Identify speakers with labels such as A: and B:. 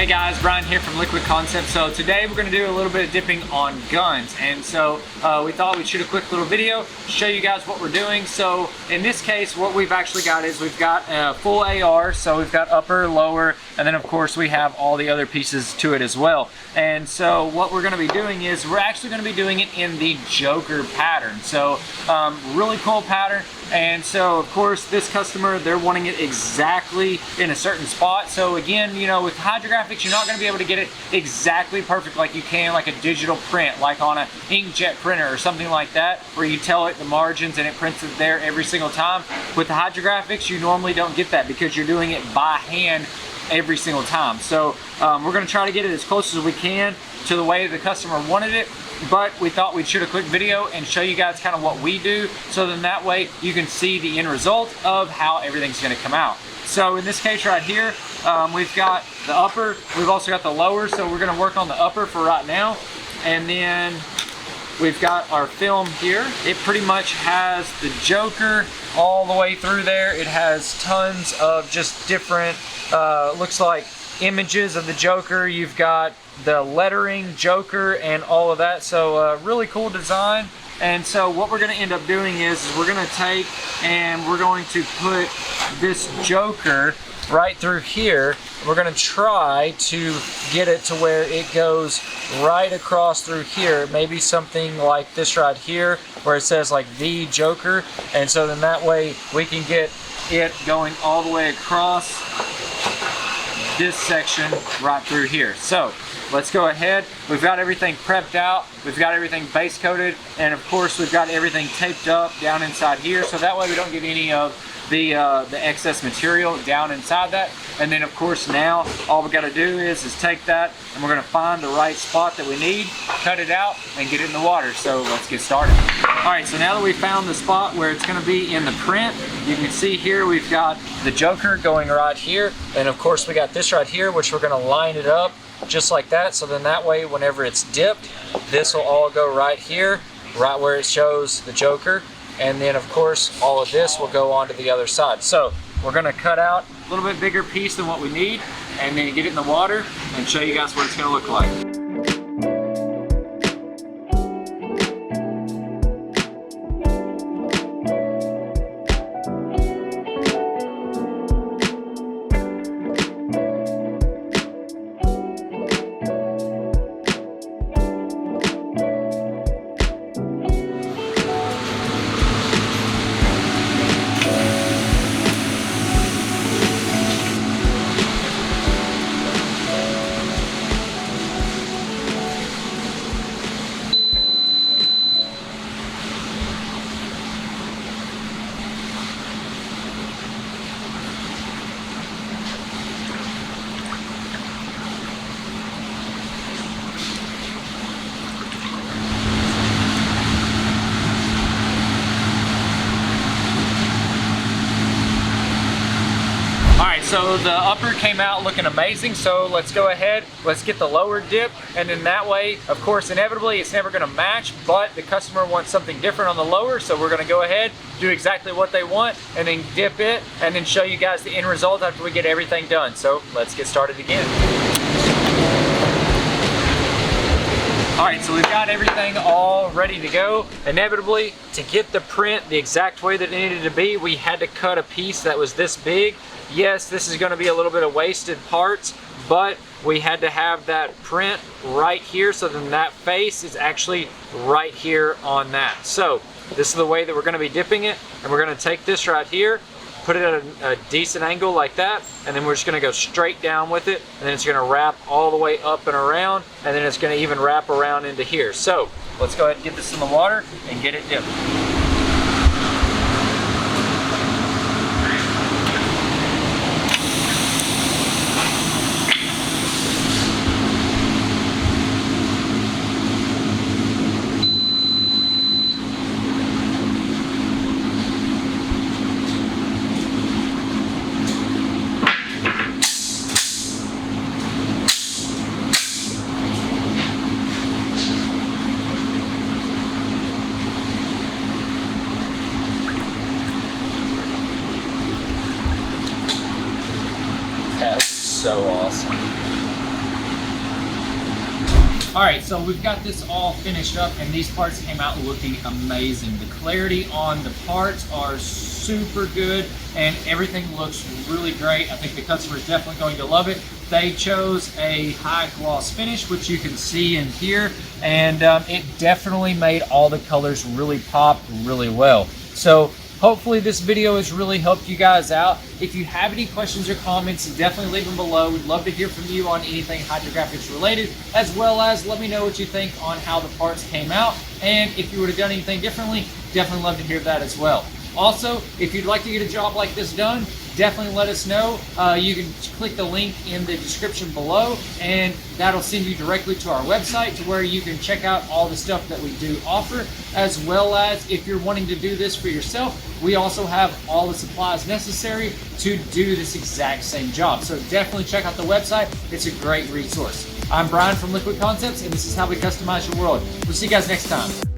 A: Hey guys, Bryan here from Liquid Concepts. So today we're going to do a little bit of dipping on guns, and so we thought we'd shoot a quick little video, show you guys what we're doing. So in this case, what we've actually got is we've got a full AR, so we've got upper, lower, and then of course we have all the other pieces to it as well. And so what we're going to be doing is we're actually going to be doing it in the Joker pattern. So really cool pattern. And so of course this customer, they're wanting it exactly in a certain spot. So again, you know, with Hydrographics, you're not going to be able to get it exactly perfect like you can like a digital print, like on an inkjet printer or something like that, where you tell it the margins and it prints it there every single time. With the Hydrographics, you normally don't get that because you're doing it by hand every single time. So we're going to try to get it as close as we can to the way the customer wanted it. But we thought we'd shoot a quick video and show you guys kind of what we do, so then that way you can see the end result of how everything's going to come out. So in this case right here, we've got the upper, we've also got the lower, so we're going to work on the upper for right now. And then we've got our film here. It pretty much has the Joker all the way through there. It has tons of just different, looks like images of the Joker. You've got the lettering Joker and all of that. So really cool design. And so what we're going to end up doing is we're going to take and we're going to put this Joker right through here. We're going to try to get it to where it goes right across through here, maybe something like this right here where it says like the Joker, and so then that way we can get it going all the way across this section right through here. So let's go ahead. We've got everything prepped out. We've got everything base coated, and of course we've got everything taped up down inside here, so that way we don't get any of the excess material down inside that. And then of course now all we got to do is take that and we're going to find the right spot that we need, cut it out, and get it in the water. So let's get started. Alright, so now that we found the spot where it's going to be in the print, you can see here we've got the Joker going right here, and of course we got this right here, which we're going to line it up just like that, so then that way whenever it's dipped, this will all go right here, right where it shows the Joker. And then of course all of this will go onto the other side. So we're going to cut out a little bit bigger piece than what we need and then get it in the water and show you guys what it's going to look like. So the upper came out looking amazing, so let's go ahead, let's get the lower dip, and then that way, of course, inevitably it's never going to match, but the customer wants something different on the lower, so we're going to go ahead, do exactly what they want, and then dip it, and then show you guys the end result after we get everything done. So let's get started again. Alright, so we've got everything all ready to go. Inevitably, to get the print the exact way that it needed to be, we had to cut a piece that was this big. Yes, this is going to be a little bit of wasted parts, but we had to have that print right here, so then that face is actually right here on that. So this is the way that we're going to be dipping it, and we're going to take this right here, put it at a decent angle like that, and then we're just going to go straight down with it, and then it's going to wrap all the way up and around, and then it's going to even wrap around into here. So let's go ahead and get this in the water and get it dipped.
B: so awesome.
A: All right, so we've got this all finished up and these parts came out looking amazing. The clarity on the parts are super good and everything looks really great. I think the customer is definitely going to love it. They chose a high gloss finish, which you can see in here, and it definitely made all the colors really pop really well. So hopefully this video has really helped you guys out. If you have any questions or comments, definitely leave them below. We'd love to hear from you on anything Hydrographics related, as well as let me know what you think on how the parts came out. And if you would have done anything differently, definitely love to hear that as well. Also, if you'd like to get a job like this done, definitely let us know. You can click the link in the description below and that'll send you directly to our website to where you can check out all the stuff that we do offer, as well as if you're wanting to do this for yourself, we also have all the supplies necessary to do this exact same job. So definitely check out the website. It's a great resource. I'm Bryan from Liquid Concepts and this is how we customize your world. We'll see you guys next time.